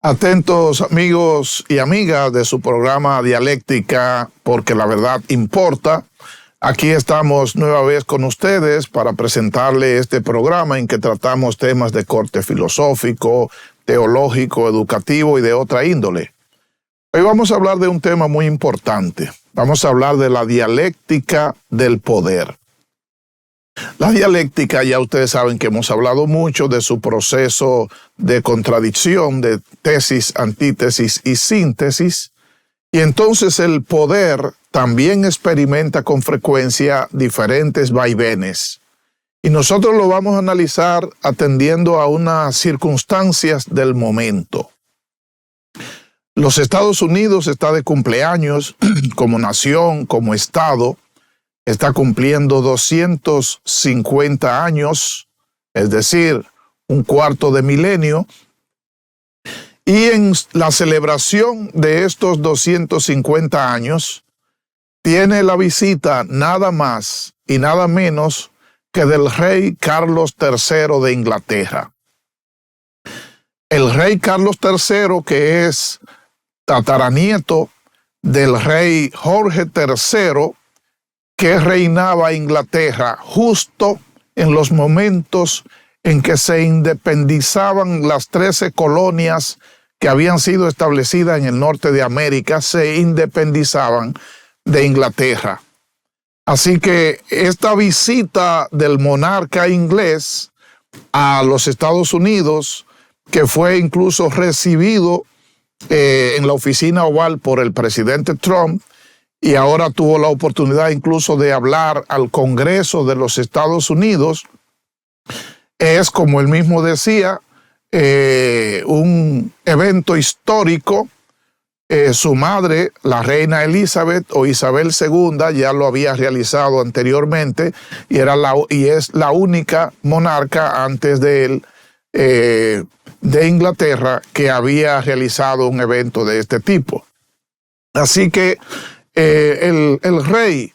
Atentos amigos y amigas de su programa Dialéctica, porque la verdad importa. Aquí estamos nueva vez con ustedes para presentarle este programa en que tratamos temas de corte filosófico, teológico, educativo y de otra índole. Hoy vamos a hablar de un tema muy importante. Vamos a hablar de la dialéctica del poder. La dialéctica, ya ustedes saben que hemos hablado mucho de su proceso de contradicción, de tesis, antítesis y síntesis, y entonces el poder también experimenta con frecuencia diferentes vaivenes. Y nosotros lo vamos a analizar atendiendo a unas circunstancias del momento. Los Estados Unidos está de cumpleaños como nación, como Estado. Está cumpliendo 250 años, es decir, un cuarto de milenio. Y en la celebración de estos 250 años, tiene la visita nada más y nada menos que del rey Carlos III de Inglaterra. El rey Carlos III, que es tataranieto del rey Jorge III, que reinaba Inglaterra justo en los momentos en que se independizaban las 13 colonias que habían sido establecidas en el norte de América, se independizaban de Inglaterra. Así que esta visita del monarca inglés a los Estados Unidos, que fue incluso recibido en la oficina oval por el presidente Trump, y ahora tuvo la oportunidad incluso de hablar al Congreso de los Estados Unidos, es, como él mismo decía, un evento histórico. Su madre, la reina Elizabeth o Isabel II, ya lo había realizado anteriormente y es la única monarca antes de él de Inglaterra que había realizado un evento de este tipo. Así que el rey,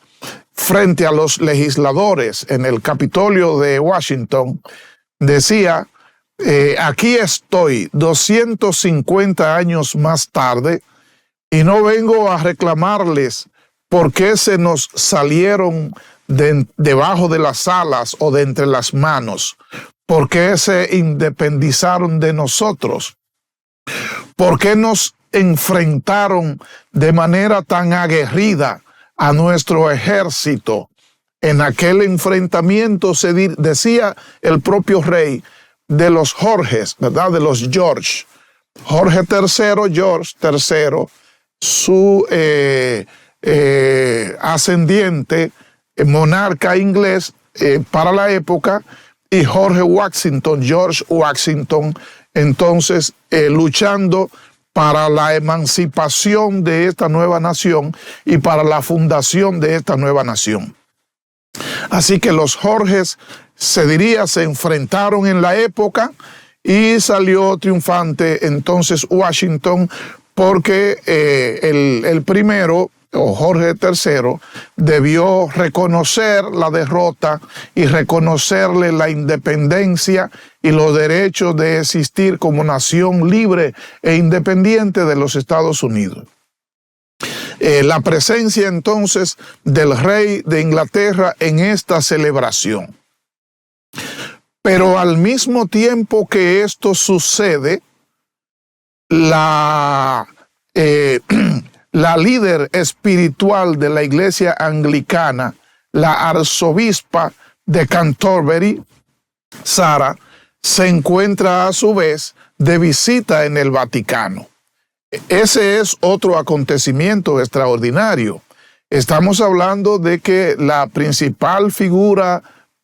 frente a los legisladores en el Capitolio de Washington, decía, aquí estoy 250 años más tarde y no vengo a reclamarles por qué se nos salieron debajo de las alas o de entre las manos, por qué se independizaron de nosotros, por qué nos enfrentaron de manera tan aguerrida a nuestro ejército. En aquel enfrentamiento decía el propio rey de los Jorges, ¿verdad? De los George. Jorge III, George III, su ascendiente, monarca inglés para la época, y Jorge Washington, George Washington, entonces luchando para la emancipación de esta nueva nación y para la fundación de esta nueva nación. Así que los Jorges, se enfrentaron en la época y salió triunfante entonces Washington, porque el primero, o Jorge III, debió reconocer la derrota y reconocerle la independencia y los derechos de existir como nación libre e independiente de los Estados Unidos. La presencia entonces del rey de Inglaterra en esta celebración. Pero al mismo tiempo que esto sucede, la líder espiritual de la iglesia anglicana, la arzobispa de Canterbury, Sarah, se encuentra a su vez de visita en el Vaticano. Ese es otro acontecimiento extraordinario. Estamos hablando de que la principal figura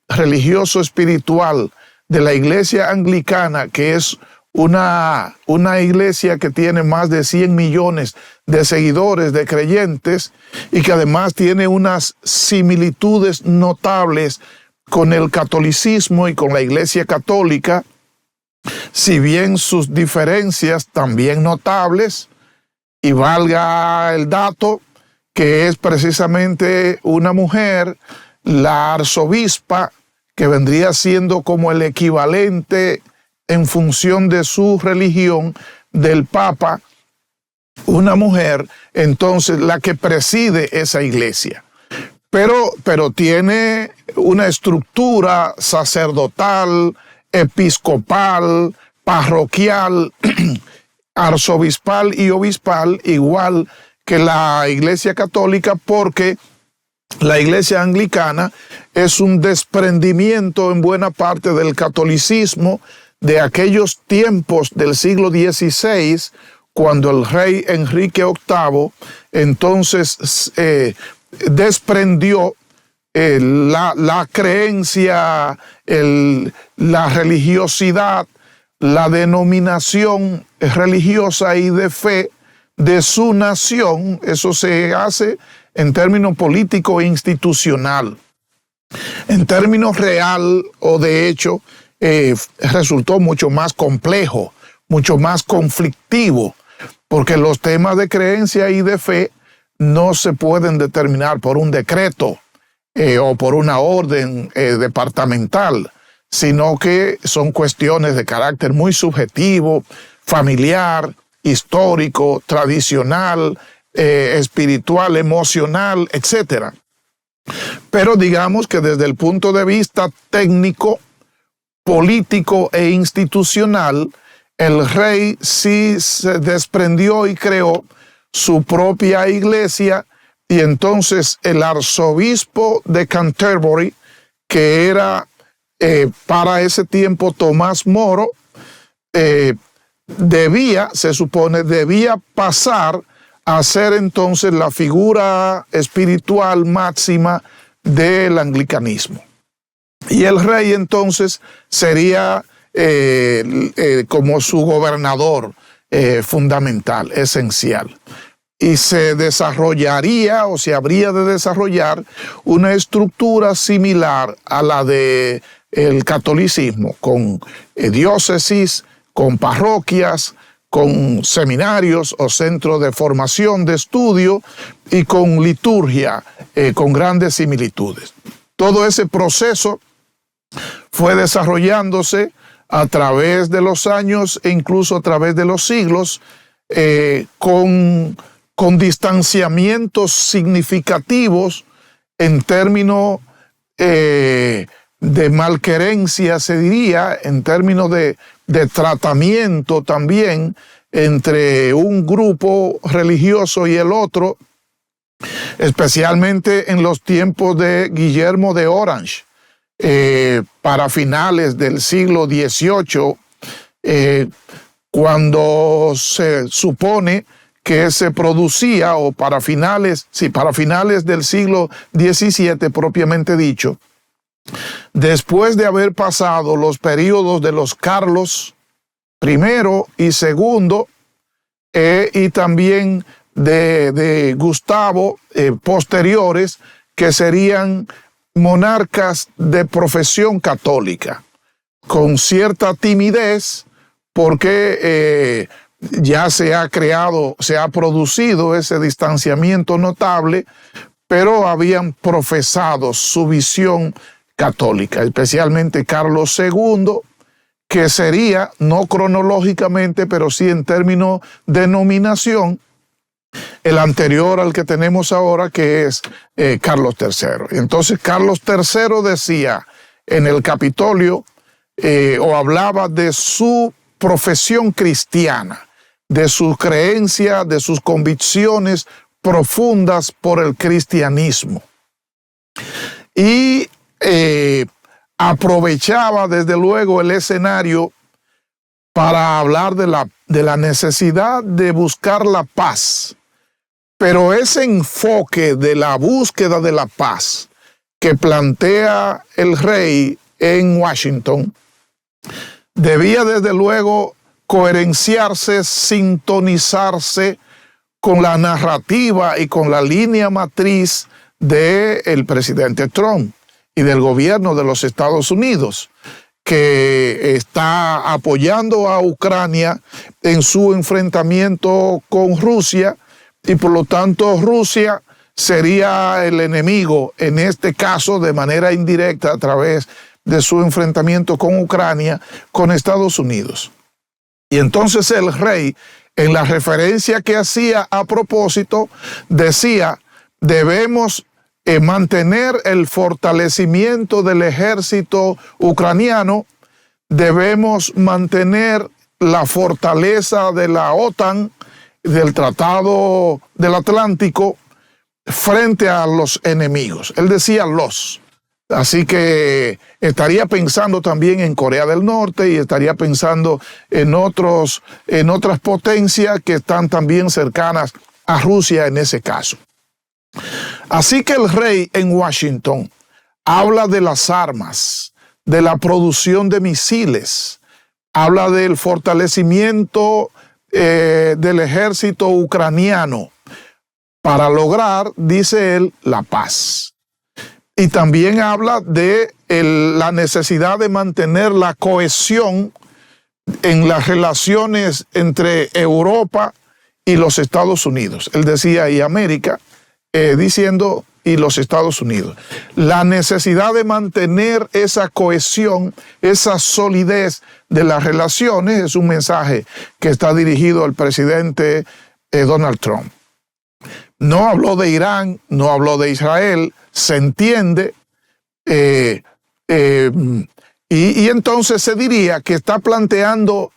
religioso-espiritual de la iglesia anglicana, que es una iglesia que tiene más de 100 millones de seguidores, de creyentes, y que además tiene unas similitudes notables con el catolicismo y con la iglesia católica, si bien sus diferencias también notables, y valga el dato que es precisamente una mujer, la arzobispa, que vendría siendo como el equivalente en función de su religión del Papa una mujer, entonces la que preside esa iglesia. Pero tiene una estructura sacerdotal, episcopal, parroquial, arzobispal y obispal, igual que la Iglesia Católica, porque la Iglesia Anglicana es un desprendimiento en buena parte del catolicismo de aquellos tiempos del siglo XVI, cuando el rey Enrique VIII entonces desprendió la creencia, la religiosidad, la denominación religiosa y de fe de su nación. Eso se hace en términos político e institucional. En términos real o de hecho, resultó mucho más complejo, mucho más conflictivo, porque los temas de creencia y de fe no se pueden determinar por un decreto o por una orden departamental, sino que son cuestiones de carácter muy subjetivo, familiar, histórico, tradicional, espiritual, emocional, etc. Pero digamos que desde el punto de vista técnico, político e institucional, el rey sí se desprendió y creó su propia iglesia, y entonces el arzobispo de Canterbury, que era para ese tiempo Tomás Moro, se supone, debía pasar a ser entonces la figura espiritual máxima del anglicanismo. Y el rey entonces sería como su gobernador fundamental, esencial. Y se desarrollaría o se habría de desarrollar una estructura similar a la del catolicismo, con diócesis, con parroquias, con seminarios o centros de formación de estudio y con liturgia, con grandes similitudes. Todo ese proceso fue desarrollándose a través de los años e incluso a través de los siglos, con distanciamientos significativos en términos de malquerencia, se diría, en términos de tratamiento también entre un grupo religioso y el otro, especialmente en los tiempos de Guillermo de Orange, para finales del siglo XVIII, cuando se supone que se producía, o para finales del siglo XVII propiamente dicho, después de haber pasado los periodos de los Carlos I y II, y también de Gustavo, posteriores, que serían monarcas de profesión católica, con cierta timidez, porque ya se ha producido ese distanciamiento notable, pero habían profesado su visión católica, especialmente Carlos II, que sería, no cronológicamente, pero sí en términos de nominación, el anterior al que tenemos ahora, que es Carlos III. Entonces Carlos III decía en el Capitolio, o hablaba de su profesión cristiana, de su creencia, de sus convicciones profundas por el cristianismo. Y aprovechaba desde luego el escenario para hablar de la necesidad de buscar la paz. Pero ese enfoque de la búsqueda de la paz que plantea el rey en Washington debía desde luego coherenciarse, sintonizarse con la narrativa y con la línea matriz del presidente Trump y del gobierno de los Estados Unidos, que está apoyando a Ucrania en su enfrentamiento con Rusia, y por lo tanto Rusia sería el enemigo, en este caso de manera indirecta a través de su enfrentamiento con Ucrania, con Estados Unidos. Y entonces el rey, en la referencia que hacía a propósito, decía, debemos mantener el fortalecimiento del ejército ucraniano, debemos mantener la fortaleza de la OTAN, del Tratado del Atlántico, frente a los enemigos. Él decía los. Así que estaría pensando también en Corea del Norte y estaría pensando en otras potencias que están también cercanas a Rusia en ese caso. Así que el rey en Washington habla de las armas, de la producción de misiles, habla del fortalecimiento del ejército ucraniano para lograr, dice él, la paz. Y también habla de la necesidad de mantener la cohesión en las relaciones entre Europa y los Estados Unidos. Él decía, y América, diciendo, y los Estados Unidos. La necesidad de mantener esa cohesión, esa solidez de las relaciones, es un mensaje que está dirigido al presidente Donald Trump. No habló de Irán, no habló de Israel, se entiende, y entonces se diría que está planteando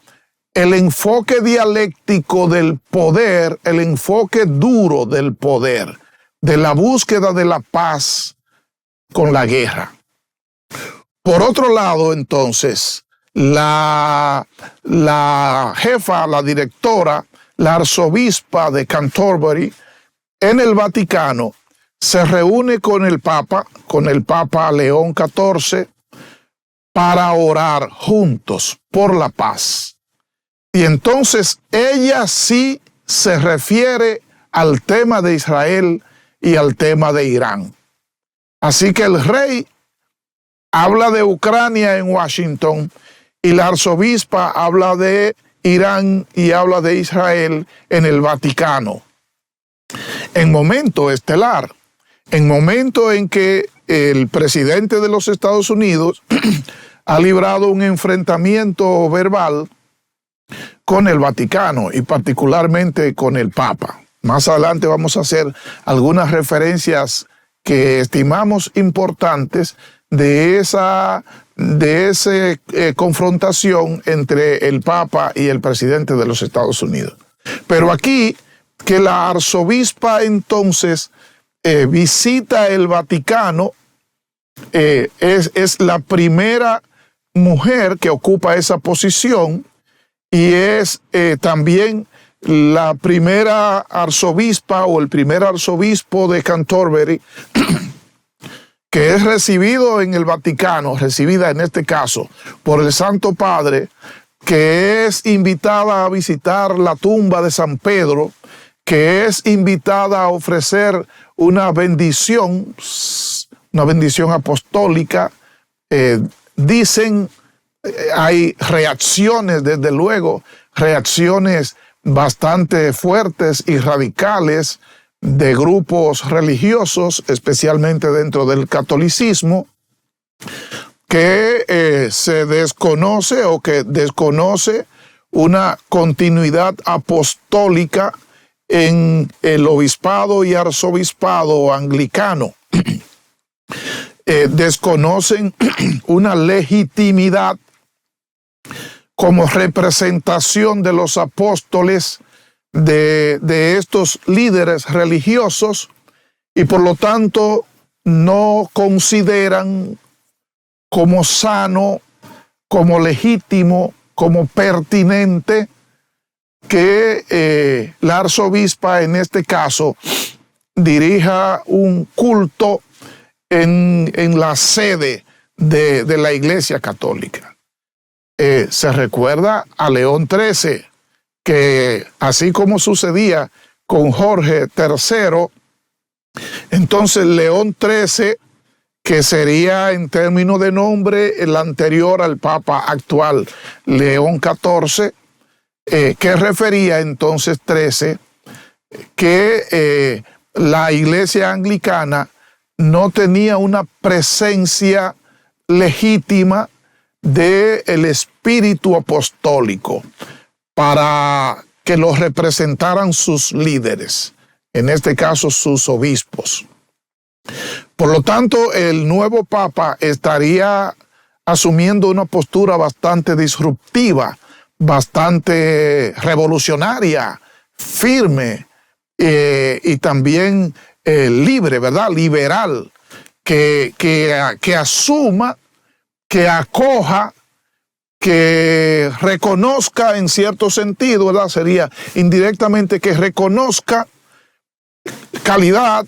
el enfoque dialéctico del poder, el enfoque duro del poder, de la búsqueda de la paz con la guerra. Por otro lado, entonces, la jefa, la directora, la arzobispa de Canterbury, en el Vaticano, se reúne con el Papa León XIV, para orar juntos por la paz. Y entonces ella sí se refiere al tema de Israel y al tema de Irán. Así que el rey habla de Ucrania en Washington y la arzobispa habla de Irán y habla de Israel en el Vaticano. En momento estelar, en momento en que el presidente de los Estados Unidos ha librado un enfrentamiento verbal con el Vaticano y particularmente con el Papa. Más adelante vamos a hacer algunas referencias que estimamos importantes de esa confrontación entre el Papa y el presidente de los Estados Unidos. Pero aquí, que la arzobispa entonces visita el Vaticano, es la primera mujer que ocupa esa posición y es también la primera arzobispa o el primer arzobispo de Canterbury que es recibido en el Vaticano, recibida en este caso por el Santo Padre, que es invitada a visitar la tumba de San Pedro, que es invitada a ofrecer una bendición apostólica. Dicen, hay reacciones, desde luego, reacciones bastante fuertes y radicales de grupos religiosos, especialmente dentro del catolicismo, que se desconoce o que desconoce una continuidad apostólica en el obispado y arzobispado anglicano. Desconocen una legitimidad como representación de los apóstoles de estos líderes religiosos y por lo tanto no consideran como sano, como legítimo, como pertinente que la arzobispa en este caso dirija un culto en la sede de la Iglesia Católica. Se recuerda a León XIII, que así como sucedía con Jorge III, entonces León XIII, que sería en términos de nombre el anterior al Papa actual, León XIV, que refería entonces 13, que la Iglesia anglicana no tenía una presencia legítima del espíritu apostólico. para que los representaran sus líderes, en este caso sus obispos. Por lo tanto, el nuevo Papa estaría asumiendo una postura bastante disruptiva, bastante revolucionaria, firme y también libre, ¿verdad? Liberal, que asuma, que acoja, que reconozca en cierto sentido, ¿verdad? Sería indirectamente que reconozca calidad,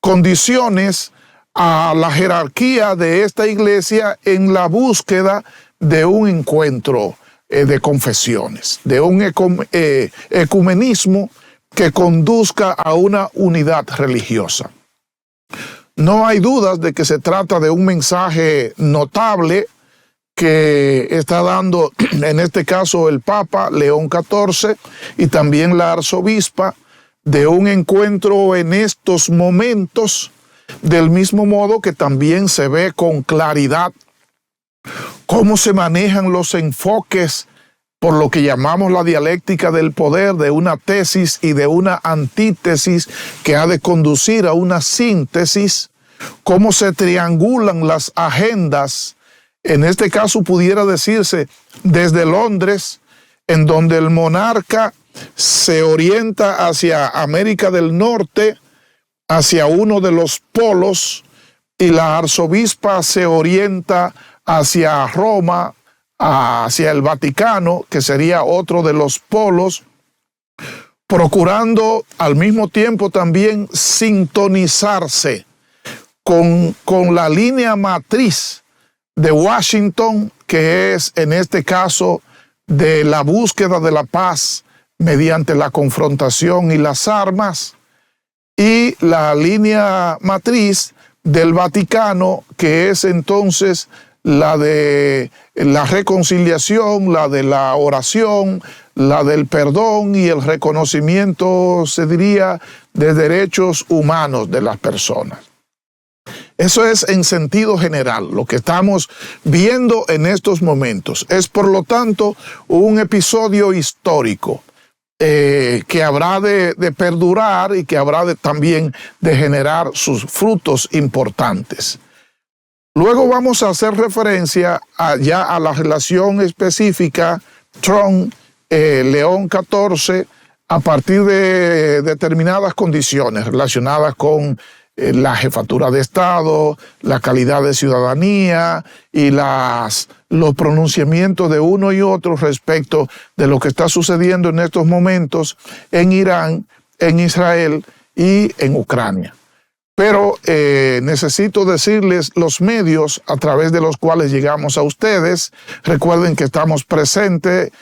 condiciones a la jerarquía de esta iglesia en la búsqueda de un encuentro de confesiones, de un ecumenismo que conduzca a una unidad religiosa. No hay dudas de que se trata de un mensaje notable que está dando, en este caso, el Papa León XIV y también la arzobispa, de un encuentro en estos momentos, del mismo modo que también se ve con claridad cómo se manejan los enfoques por lo que llamamos la dialéctica del poder, de una tesis y de una antítesis que ha de conducir a una síntesis, cómo se triangulan las agendas. En este caso pudiera decirse desde Londres, en donde el monarca se orienta hacia América del Norte, hacia uno de los polos, y la arzobispa se orienta hacia Roma, hacia el Vaticano, que sería otro de los polos, procurando al mismo tiempo también sintonizarse con la línea matriz de Washington, que es en este caso de la búsqueda de la paz mediante la confrontación y las armas, y la línea matriz del Vaticano, que es entonces la de la reconciliación, la de la oración, la del perdón y el reconocimiento, se diría, de derechos humanos de las personas. Eso es en sentido general lo que estamos viendo en estos momentos. Es, por lo tanto, un episodio histórico que habrá de perdurar y que habrá también de generar sus frutos importantes. Luego vamos a hacer referencia ya a la relación específica Trump-León XIV a partir de determinadas condiciones relacionadas con la jefatura de Estado, la calidad de ciudadanía y los pronunciamientos de uno y otro respecto de lo que está sucediendo en estos momentos en Irán, en Israel y en Ucrania. Pero necesito decirles los medios a través de los cuales llegamos a ustedes. Recuerden que estamos presentes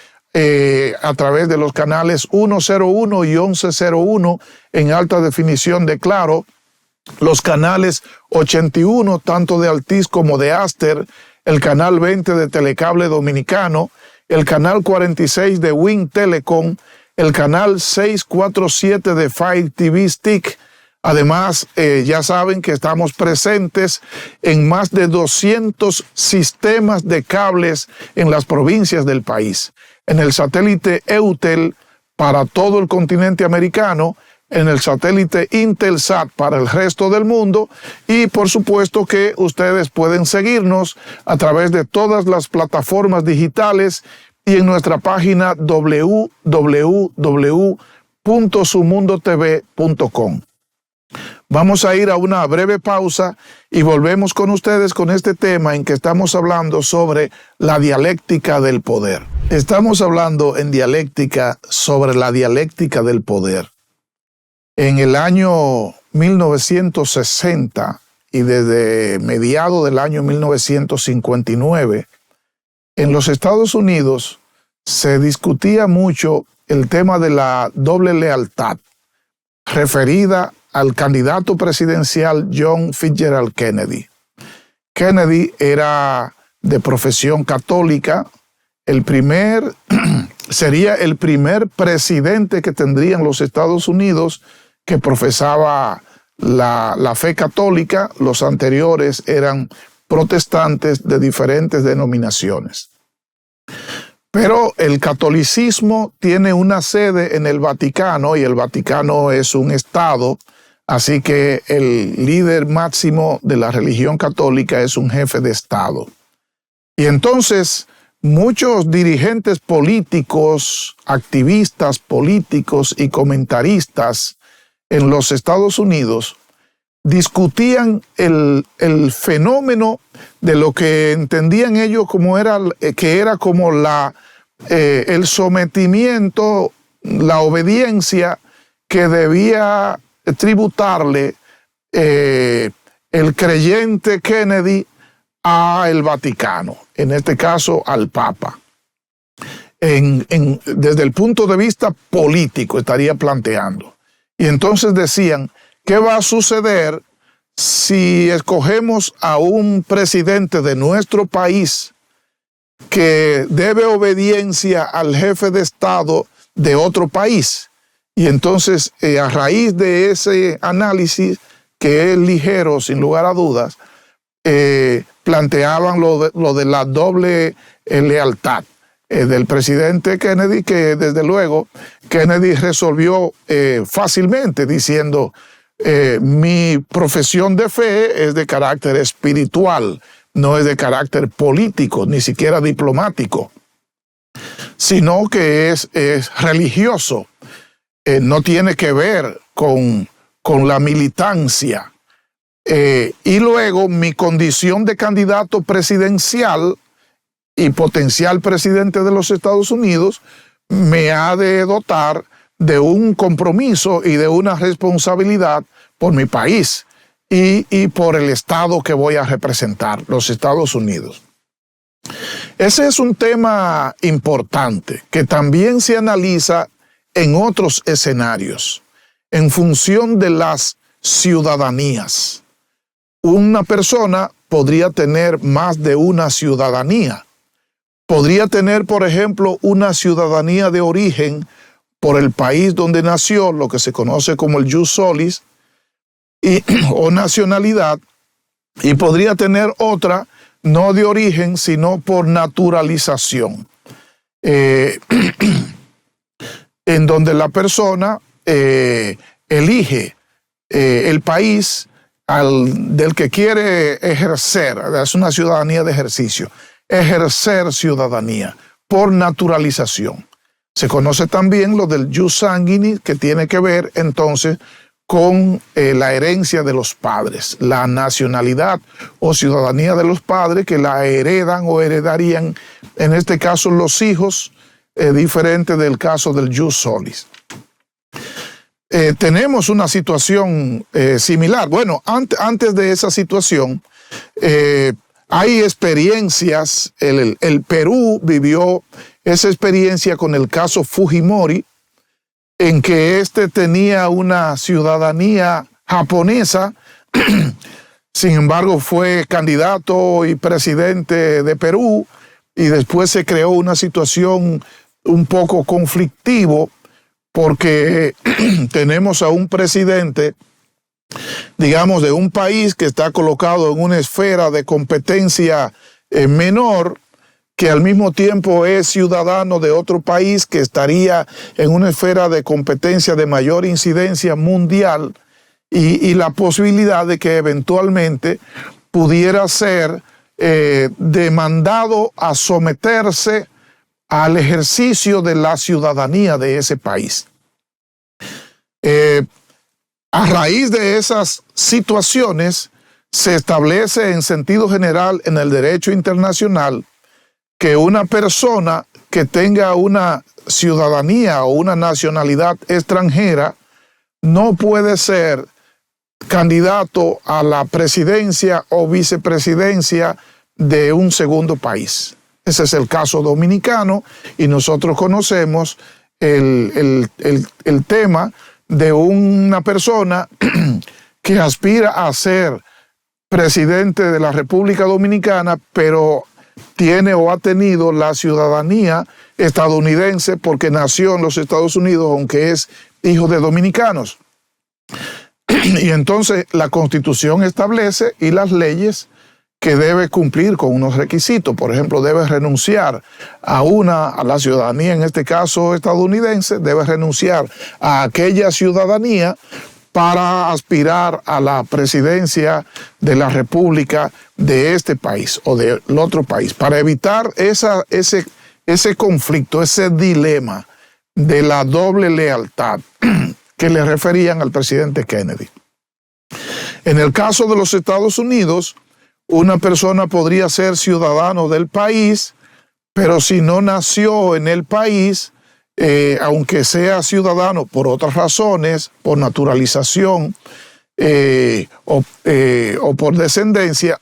a través de los canales 101 y 1101 en alta definición de Claro, los canales 81 tanto de Altiz como de Aster, el canal 20 de Telecable Dominicano, el canal 46 de Win Telecom, el canal 647 de Fire TV Stick. Además, ya saben que estamos presentes en más de 200 sistemas de cables en las provincias del país. En el satélite Eutel para todo el continente americano, en el satélite Intelsat para el resto del mundo, y por supuesto que ustedes pueden seguirnos a través de todas las plataformas digitales y en nuestra página www.sumundotv.com. Vamos a ir a una breve pausa y volvemos con ustedes con este tema en que estamos hablando sobre la dialéctica del poder. Estamos hablando en dialéctica sobre la dialéctica del poder. En el año 1960 y desde mediados del año 1959, en los Estados Unidos se discutía mucho el tema de la doble lealtad, referida al candidato presidencial John Fitzgerald Kennedy. Kennedy era de profesión católica, sería el primer presidente que tendrían los Estados Unidos que profesaba la fe católica. Los anteriores eran protestantes de diferentes denominaciones. Pero el catolicismo tiene una sede en el Vaticano y el Vaticano es un estado, así que el líder máximo de la religión católica es un jefe de estado. Y entonces muchos dirigentes políticos, activistas políticos y comentaristas en los Estados Unidos discutían el fenómeno de lo que entendían ellos como que era como el sometimiento, la obediencia que debía tributarle el creyente Kennedy al Vaticano, en este caso al Papa. Desde el punto de vista político estaría planteando. Y entonces decían, ¿qué va a suceder si escogemos a un presidente de nuestro país que debe obediencia al jefe de Estado de otro país? Y entonces, a raíz de ese análisis, que es ligero, sin lugar a dudas, planteaban lo de la doble lealtad del presidente Kennedy, que desde luego Kennedy resolvió fácilmente diciendo, mi profesión de fe es de carácter espiritual, no es de carácter político, ni siquiera diplomático, sino que es religioso. No tiene que ver con la militancia. Y luego mi condición de candidato presidencial y potencial presidente de los Estados Unidos me ha de dotar de un compromiso y de una responsabilidad por mi país y por el Estado que voy a representar, los Estados Unidos. Ese es un tema importante que también se analiza en otros escenarios, en función de las ciudadanías. Una persona podría tener más de una ciudadanía. Podría tener, por ejemplo, una ciudadanía de origen por el país donde nació, lo que se conoce como el jus solis, o nacionalidad, y podría tener otra no de origen, sino por naturalización, en donde la persona elige el país del que quiere ejercer, es una ciudadanía de ejercicio, ejercer ciudadanía por naturalización. Se conoce también lo del jus sanguinis, que tiene que ver entonces con la herencia de los padres, la nacionalidad o ciudadanía de los padres que la heredan o heredarían, en este caso los hijos, diferente del caso del jus solis. Tenemos una situación similar. Bueno, antes de esa situación, hay experiencias, el Perú vivió esa experiencia con el caso Fujimori, en que tenía una ciudadanía japonesa, sin embargo fue candidato y presidente de Perú, y después se creó una situación un poco conflictiva, porque tenemos a un presidente, digamos, de un país que está colocado en una esfera de competencia menor, que al mismo tiempo es ciudadano de otro país que estaría en una esfera de competencia de mayor incidencia mundial, y la posibilidad de que eventualmente pudiera ser demandado a someterse al ejercicio de la ciudadanía de ese país. A raíz de esas situaciones, se establece en sentido general en el derecho internacional que una persona que tenga una ciudadanía o una nacionalidad extranjera no puede ser candidato a la presidencia o vicepresidencia de un segundo país. Ese es el caso dominicano, y nosotros conocemos el tema de una persona que aspira a ser presidente de la República Dominicana, pero tiene o ha tenido la ciudadanía estadounidense porque nació en los Estados Unidos, aunque es hijo de dominicanos. Y entonces la Constitución establece, y las leyes, que debe cumplir con unos requisitos. Por ejemplo, debe renunciar a la ciudadanía, en este caso estadounidense, debe renunciar a aquella ciudadanía para aspirar a la presidencia de la República de este país o del otro país, para evitar ese conflicto, ese dilema de la doble lealtad que le referían al presidente Kennedy. En el caso de los Estados Unidos, una persona podría ser ciudadano del país, pero si no nació en el país, aunque sea ciudadano por otras razones, por naturalización o por descendencia,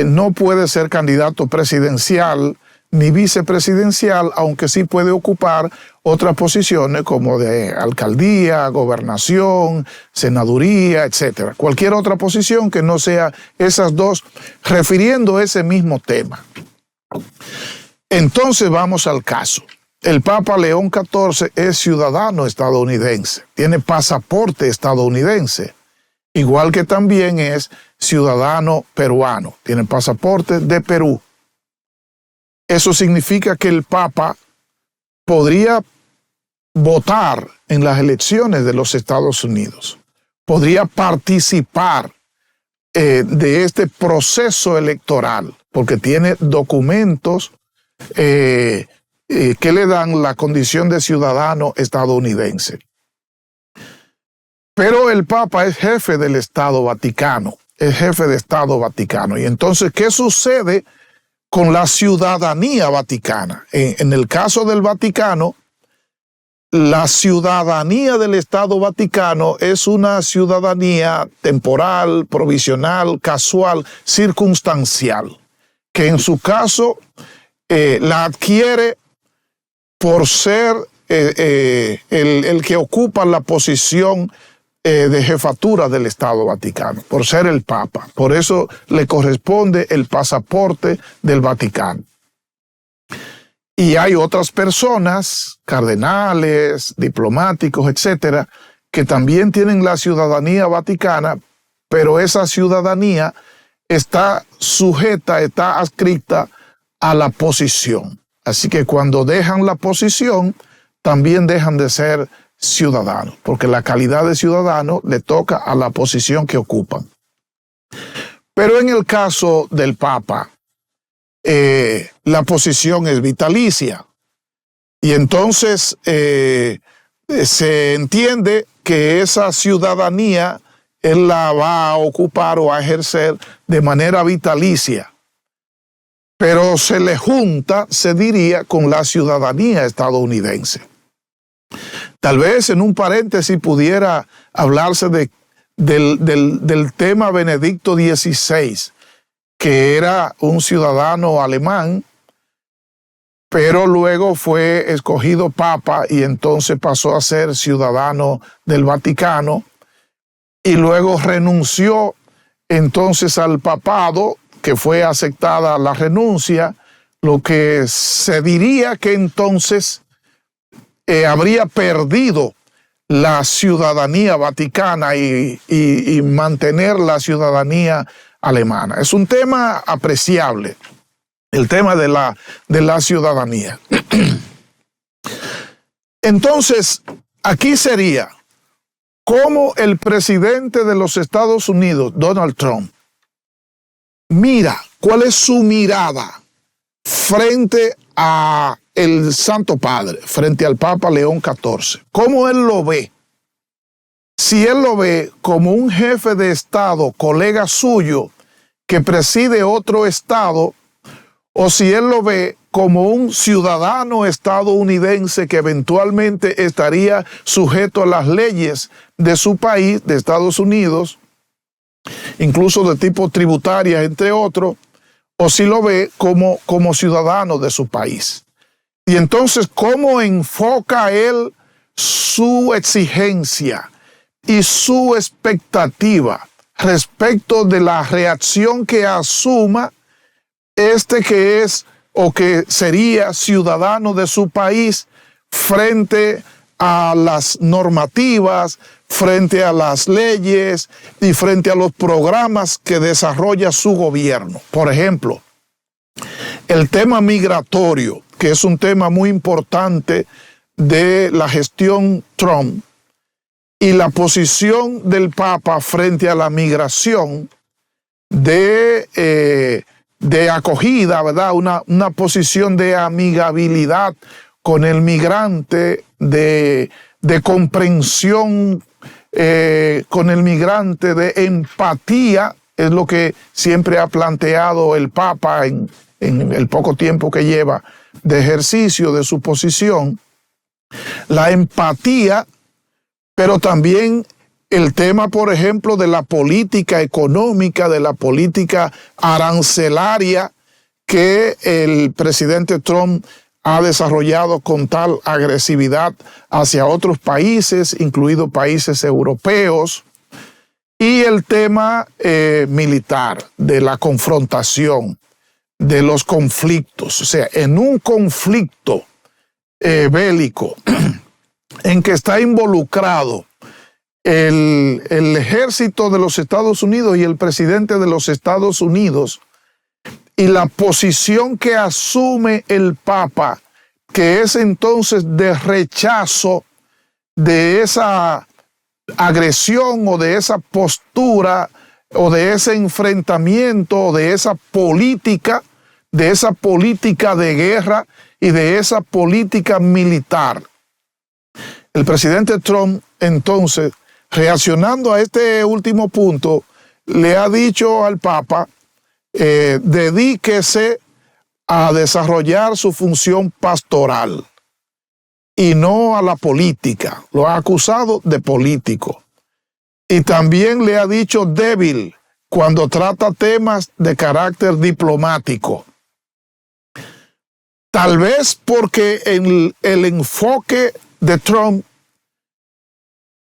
no puede ser candidato presidencial ni vicepresidencial, aunque sí puede ocupar otras posiciones como de alcaldía, gobernación, senaduría, etc. Cualquier otra posición que no sea esas dos, refiriendo a ese mismo tema. Entonces vamos al caso. El Papa León XIV es ciudadano estadounidense, tiene pasaporte estadounidense, igual que también es ciudadano peruano, tiene pasaporte de Perú. Eso significa que el Papa podría votar en las elecciones de los Estados Unidos, podría participar de este proceso electoral, porque tiene documentos que le dan la condición de ciudadano estadounidense. Pero el Papa es jefe del Estado Vaticano, es jefe de Estado Vaticano. Y entonces, ¿qué sucede con la ciudadanía vaticana? En el caso del Vaticano, la ciudadanía del Estado Vaticano es una ciudadanía temporal, provisional, casual, circunstancial, que en su caso la adquiere por ser el que ocupa la posición de jefatura del Estado Vaticano, por ser el Papa. Por eso le corresponde el pasaporte del Vaticano. Y hay otras personas, cardenales, diplomáticos, etcétera, que también tienen la ciudadanía vaticana, pero esa ciudadanía está sujeta, está adscrita a la posición. Así que cuando dejan la posición, también dejan de ser ciudadanos, porque la calidad de ciudadano le toca a la posición que ocupan. Pero en el caso del Papa, la posición es vitalicia. Y entonces se entiende que esa ciudadanía él la va a ocupar o a ejercer de manera vitalicia. Pero se le junta, se diría, con la ciudadanía estadounidense. Tal vez en un paréntesis pudiera hablarse del tema Benedicto XVI, que era un ciudadano alemán, pero luego fue escogido papa y entonces pasó a ser ciudadano del Vaticano y luego renunció entonces al papado, que fue aceptada la renuncia, lo que se diría que entonces habría perdido la ciudadanía vaticana y mantener la ciudadanía alemana. Es un tema apreciable, el tema de la ciudadanía. Entonces, aquí sería cómo el presidente de los Estados Unidos, Donald Trump, mira, cuál es su mirada frente a el Santo Padre, frente al Papa León XIV. ¿Cómo él lo ve? Si él lo ve como un jefe de Estado, colega suyo, que preside otro Estado, o si él lo ve como un ciudadano estadounidense que eventualmente estaría sujeto a las leyes de su país, de Estados Unidos, incluso de tipo tributaria, entre otros, o si lo ve como ciudadano de su país. Y entonces, ¿cómo enfoca él su exigencia y su expectativa respecto de la reacción que asuma que es o que sería ciudadano de su país frente a las normativas, frente a las leyes y frente a los programas que desarrolla su gobierno. Por ejemplo, el tema migratorio, que es un tema muy importante de la gestión Trump, y la posición del Papa frente a la migración de acogida, ¿verdad? Una posición de amigabilidad con el migrante, de comprensión con el migrante, de empatía, es lo que siempre ha planteado el Papa en el poco tiempo que lleva de ejercicio de su posición. La empatía, pero también el tema, por ejemplo, de la política económica, de la política arancelaria que el presidente Trump ha desarrollado con tal agresividad hacia otros países, incluidos países europeos, y el tema militar, de la confrontación, de los conflictos. O sea, en un conflicto bélico en que está involucrado el ejército de los Estados Unidos y el presidente de los Estados Unidos, y la posición que asume el Papa, que es entonces de rechazo de esa agresión o de esa postura o de ese enfrentamiento o de esa política de guerra y de esa política militar. El presidente Trump, entonces, reaccionando a este último punto, le ha dicho al Papa, dedíquese a desarrollar su función pastoral y no a la política. Lo ha acusado de político. Y también le ha dicho débil cuando trata temas de carácter diplomático. Tal vez porque en el enfoque de Trump,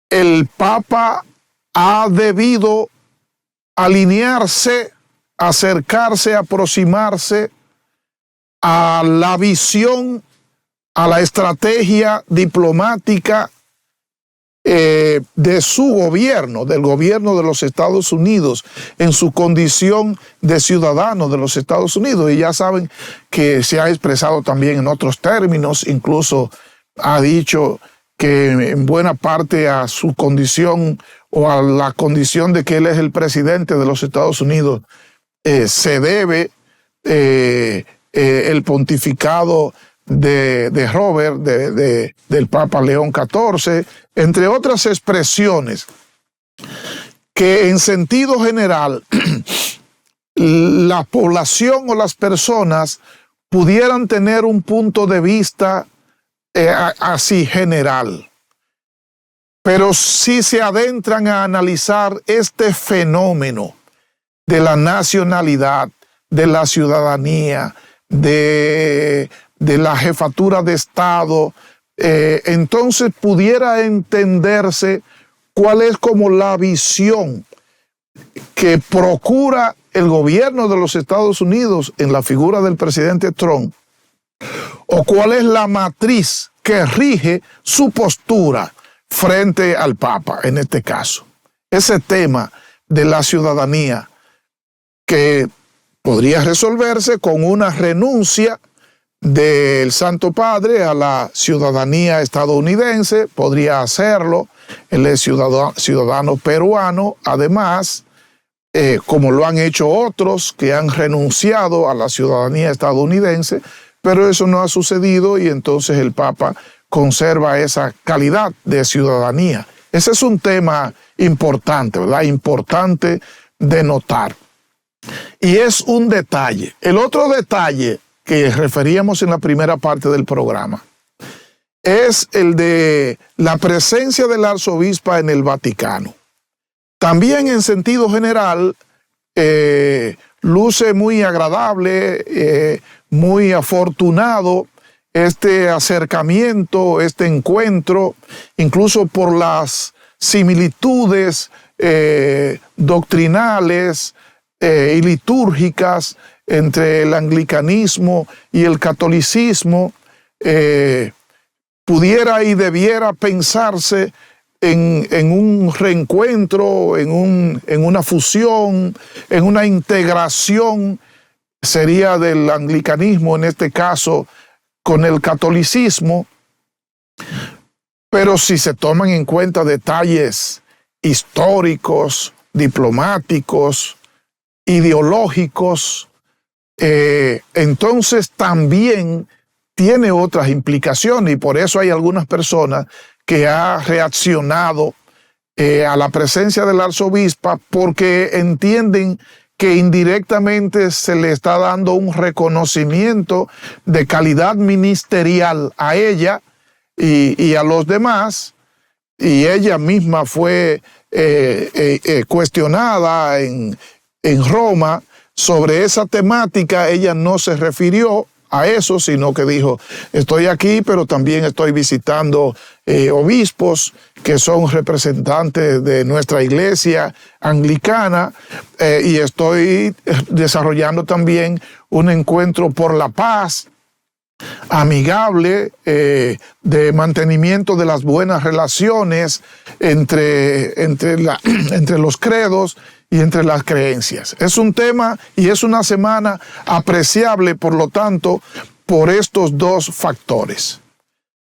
el Papa ha debido alinearse, acercarse, aproximarse a la visión, a la estrategia diplomática de su gobierno, del gobierno de los Estados Unidos, en su condición de ciudadano de los Estados Unidos. Y ya saben que se ha expresado también en otros términos, incluso ha dicho que en buena parte a su condición o a la condición de que él es el presidente de los Estados Unidos se debe el pontificado de Robert, del Papa León XIV, entre otras expresiones que en sentido general la población o las personas pudieran tener un punto de vista así general. Pero si se adentran a analizar este fenómeno de la nacionalidad, de la ciudadanía, de la jefatura de Estado, entonces pudiera entenderse cuál es como la visión que procura el gobierno de los Estados Unidos en la figura del presidente Trump, o cuál es la matriz que rige su postura frente al Papa en este caso. Ese tema de la ciudadanía que podría resolverse con una renuncia del Santo Padre a la ciudadanía estadounidense, podría hacerlo. Él es ciudadano peruano, además, como lo han hecho otros que han renunciado a la ciudadanía estadounidense, pero eso no ha sucedido y entonces el Papa conserva esa calidad de ciudadanía. Ese es un tema importante, ¿verdad? Importante de notar. Y es un detalle. El otro detalle que referíamos en la primera parte del programa es el de la presencia del arzobispo en el Vaticano. También en sentido general luce muy agradable, muy afortunado este acercamiento, este encuentro, incluso por las similitudes doctrinales y litúrgicas entre el anglicanismo y el catolicismo. Pudiera y debiera pensarse en un reencuentro, en una fusión, en una integración, sería del anglicanismo en este caso, con el catolicismo. Pero si se toman en cuenta detalles históricos, diplomáticos, ideológicos, entonces también tiene otras implicaciones, y por eso hay algunas personas que han reaccionado a la presencia del arzobispo, porque entienden que indirectamente se le está dando un reconocimiento de calidad ministerial a ella y a los demás, y ella misma fue cuestionada en Roma sobre esa temática. Ella no se refirió a eso, sino que dijo: estoy aquí, pero también estoy visitando obispos que son representantes de nuestra iglesia anglicana, y estoy desarrollando también un encuentro por la paz amigable, de mantenimiento de las buenas relaciones entre los credos y entre las creencias. Es un tema y es una semana apreciable, por lo tanto, por estos dos factores.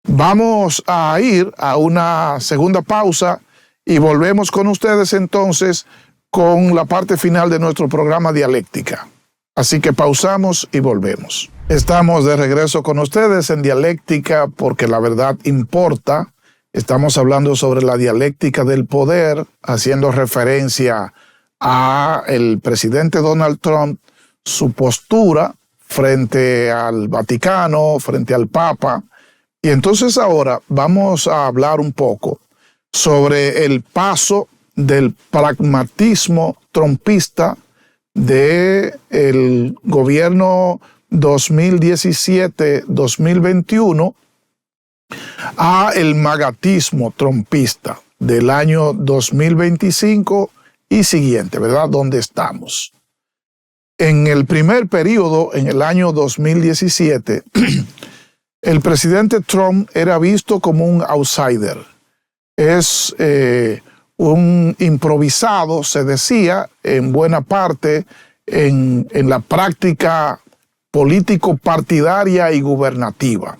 Vamos a ir a una segunda pausa y volvemos con ustedes entonces con la parte final de nuestro programa Dialéctica. Así que pausamos y volvemos. Estamos de regreso con ustedes en Dialéctica, porque la verdad importa. Estamos hablando sobre la dialéctica del poder, haciendo referencia a el presidente Donald Trump, su postura frente al Vaticano, frente al Papa. Y entonces ahora vamos a hablar un poco sobre el paso del pragmatismo trumpista del gobierno 2017-2021 a el magatismo trumpista del año 2025 y siguiente, ¿verdad? ¿Dónde estamos? En el primer periodo, en el año 2017, el presidente Trump era visto como un outsider. Es un improvisado, se decía, en buena parte, en la práctica político-partidaria y gubernativa.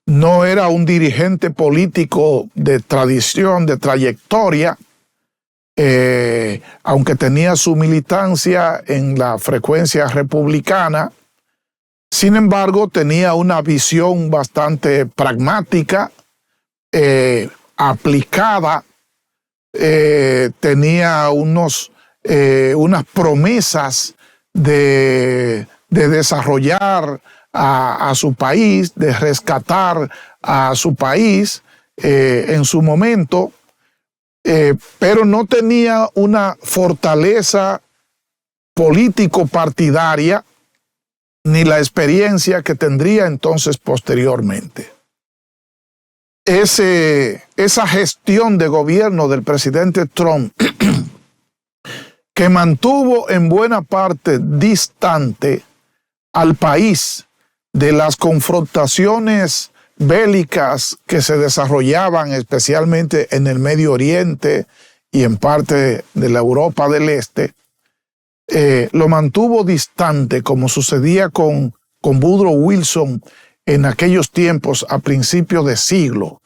No era un dirigente político de tradición, de trayectoria, aunque tenía su militancia en la frecuencia republicana. Sin embargo, tenía una visión bastante pragmática, aplicada, tenía unas promesas de desarrollar a su país, de rescatar a su país en su momento, pero no tenía una fortaleza político-partidaria ni la experiencia que tendría entonces posteriormente. Esa gestión de gobierno del presidente Trump, que mantuvo en buena parte distante al país de las confrontaciones bélicas que se desarrollaban especialmente en el Medio Oriente y en parte de la Europa del Este, lo mantuvo distante, como sucedía con Woodrow Wilson en aquellos tiempos a principios de siglo,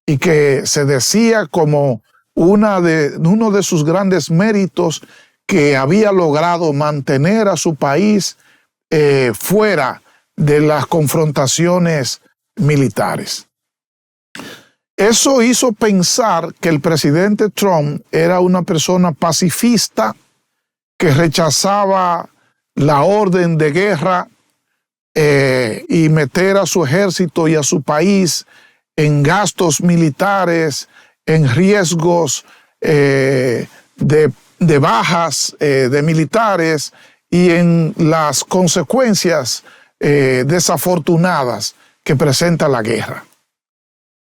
y que se decía como uno de sus grandes méritos, que había logrado mantener a su país fuera de las confrontaciones militares. Eso hizo pensar que el presidente Trump era una persona pacifista, que rechazaba la orden de guerra y meter a su ejército y a su país en gastos militares, en riesgos de bajas de militares y en las consecuencias desafortunadas que presenta la guerra.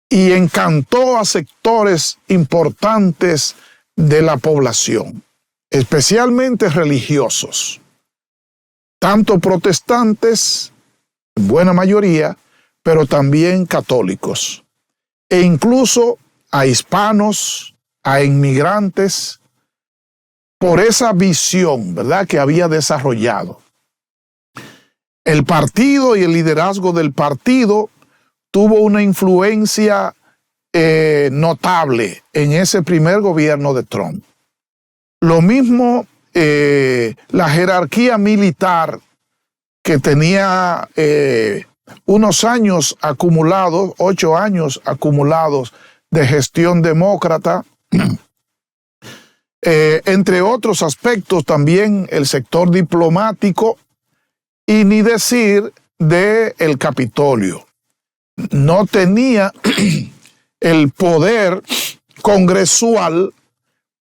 Y encantó a sectores importantes de la población, especialmente religiosos, tanto protestantes, en buena mayoría, pero también católicos, e incluso a hispanos, a inmigrantes, por esa visión, ¿verdad?, que había desarrollado. El partido y el liderazgo del partido tuvo una influencia notable en ese primer gobierno de Trump. Lo mismo la jerarquía militar, que tenía unos años acumulados, 8 años acumulados de gestión demócrata, entre otros aspectos también el sector diplomático, y ni decir del Capitolio. No tenía el poder congresual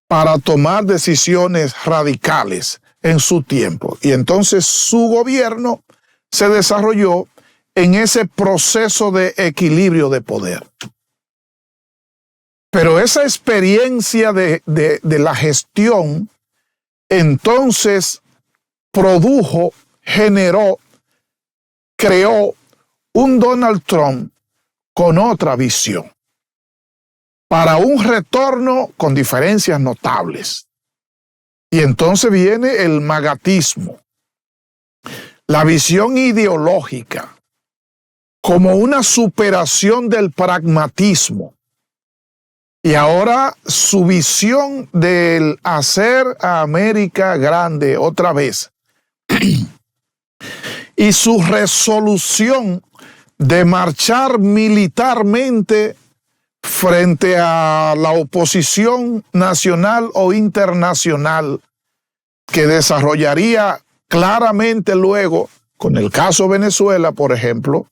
para tomar decisiones radicales en su tiempo. Y entonces su gobierno se desarrolló en ese proceso de equilibrio de poder. Pero esa experiencia de la gestión entonces produjo, generó, creó un Donald Trump con otra visión, para un retorno con diferencias notables. Y entonces viene el magatismo, la visión ideológica, como una superación del pragmatismo. Y ahora su visión del hacer a América grande otra vez y su resolución de marchar militarmente frente a la oposición nacional o internacional, que desarrollaría claramente luego con el caso Venezuela, por ejemplo,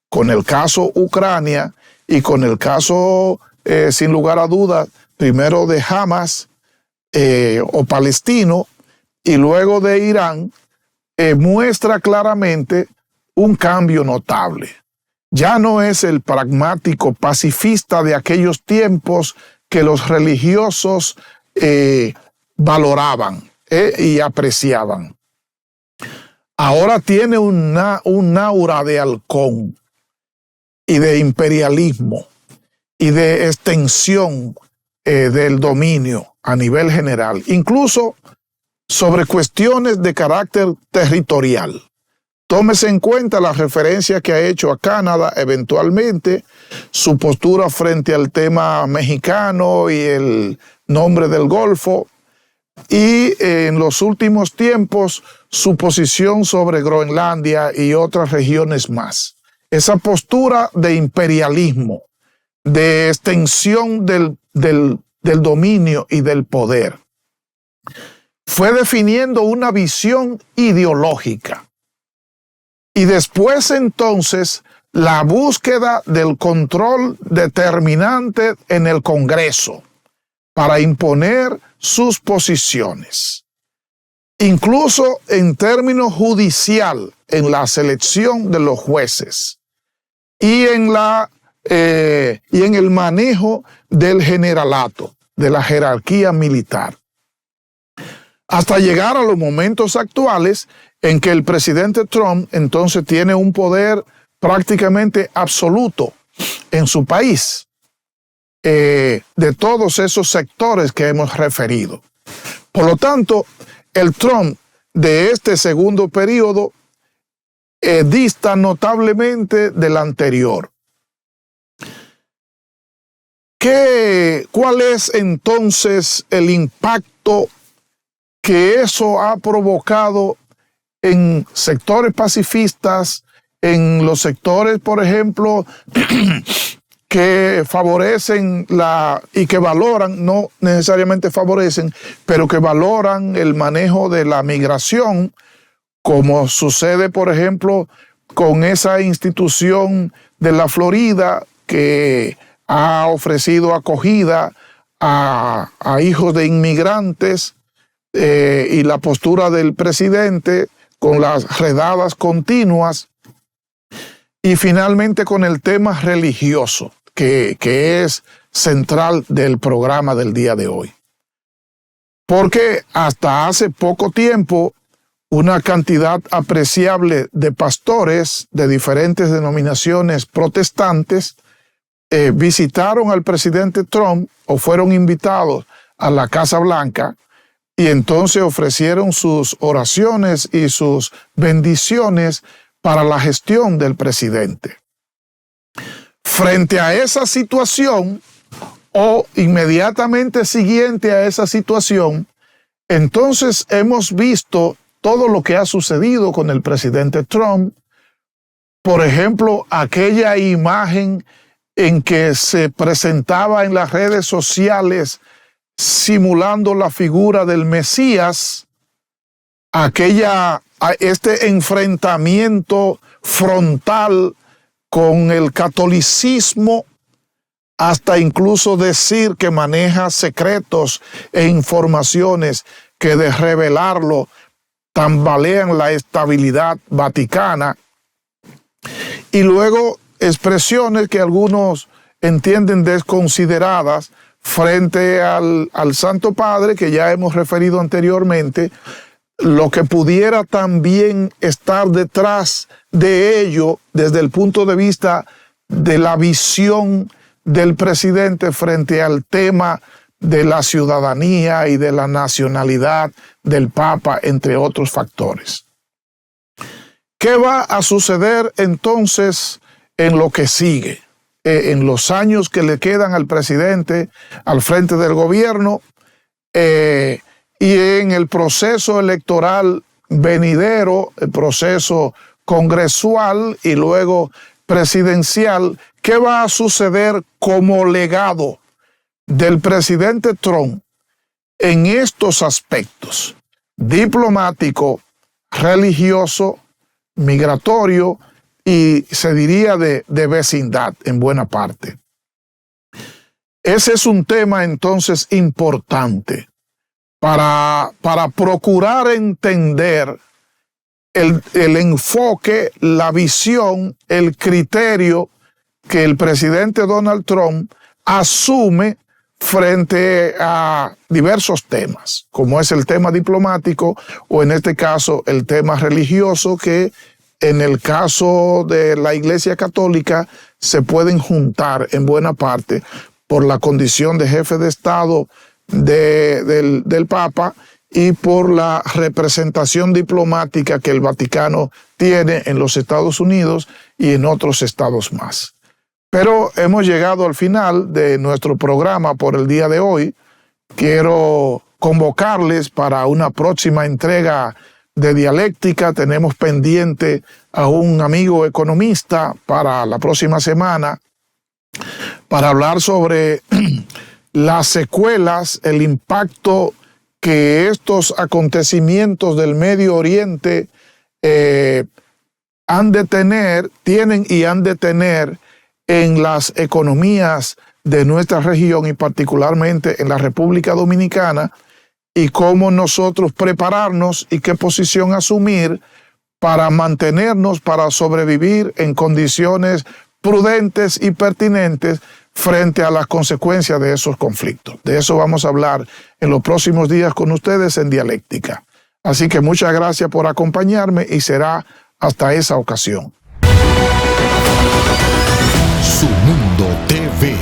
con el caso Ucrania y con el caso, sin lugar a dudas, primero de Hamas o palestino y luego de Irán, muestra claramente un cambio notable. Ya no es el pragmático pacifista de aquellos tiempos que los religiosos valoraban y apreciaban. Ahora tiene un aura de halcón y de imperialismo y de extensión del dominio a nivel general, incluso sobre cuestiones de carácter territorial. Tómese en cuenta la referencia que ha hecho a Canadá eventualmente, su postura frente al tema mexicano y el nombre del Golfo, y en los últimos tiempos su posición sobre Groenlandia y otras regiones más. Esa postura de imperialismo, de extensión del dominio y del poder, fue definiendo una visión ideológica. Y después entonces la búsqueda del control determinante en el Congreso para imponer sus posiciones. Incluso en términos judicial, en la selección de los jueces y en el manejo del generalato, de la jerarquía militar. Hasta llegar a los momentos actuales en que el presidente Trump entonces tiene un poder prácticamente absoluto en su país, de todos esos sectores que hemos referido. Por lo tanto, el Trump de este segundo periodo dista notablemente del anterior. ¿Cuál es entonces el impacto que eso ha provocado en sectores pacifistas, en los sectores, por ejemplo, que favorecen y que valoran, no necesariamente favorecen, pero que valoran el manejo de la migración, como sucede, por ejemplo, con esa institución de la Florida que ha ofrecido acogida a hijos de inmigrantes, y la postura del presidente con las redadas continuas, y finalmente con el tema religioso, que es central del programa del día de hoy. Porque hasta hace poco tiempo, una cantidad apreciable de pastores de diferentes denominaciones protestantes visitaron al presidente Trump o fueron invitados a la Casa Blanca y entonces ofrecieron sus oraciones y sus bendiciones para la gestión del presidente. Frente a esa situación o inmediatamente siguiente a esa situación, entonces hemos visto todo lo que ha sucedido con el presidente Trump. Por ejemplo, aquella imagen en que se presentaba en las redes sociales simulando la figura del Mesías, este enfrentamiento frontal con el catolicismo, hasta incluso decir que maneja secretos e informaciones que de revelarlo tambalean la estabilidad vaticana, y luego expresiones que algunos entienden desconsideradas frente al Santo Padre, que ya hemos referido anteriormente, lo que pudiera también estar detrás de ello desde el punto de vista de la visión del presidente frente al tema de la ciudadanía y de la nacionalidad del Papa, entre otros factores. ¿Qué va a suceder entonces en lo que sigue? En los años que le quedan al presidente al frente del gobierno y en el proceso electoral venidero, el proceso congresual y luego presidencial, ¿qué va a suceder como legado del presidente Trump en estos aspectos? Diplomático, religioso, migratorio y se diría de vecindad en buena parte. Ese es un tema entonces importante para procurar entender el enfoque, la visión, el criterio que el presidente Donald Trump asume frente a diversos temas, como es el tema diplomático o en este caso el tema religioso, que en el caso de la Iglesia Católica se pueden juntar en buena parte por la condición de jefe de Estado del Papa y por la representación diplomática que el Vaticano tiene en los Estados Unidos y en otros estados más. Pero hemos llegado al final de nuestro programa por el día de hoy. Quiero convocarles para una próxima entrega de Dialéctica. Tenemos pendiente a un amigo economista para la próxima semana para hablar sobre las secuelas, el impacto que estos acontecimientos del Medio Oriente tienen y han de tener en las economías de nuestra región y particularmente en la República Dominicana, y cómo nosotros prepararnos y qué posición asumir para mantenernos, para sobrevivir en condiciones prudentes y pertinentes frente a las consecuencias de esos conflictos. De eso vamos a hablar en los próximos días con ustedes en Dialéctica. Así que muchas gracias por acompañarme y será hasta esa ocasión. Su Mundo TV.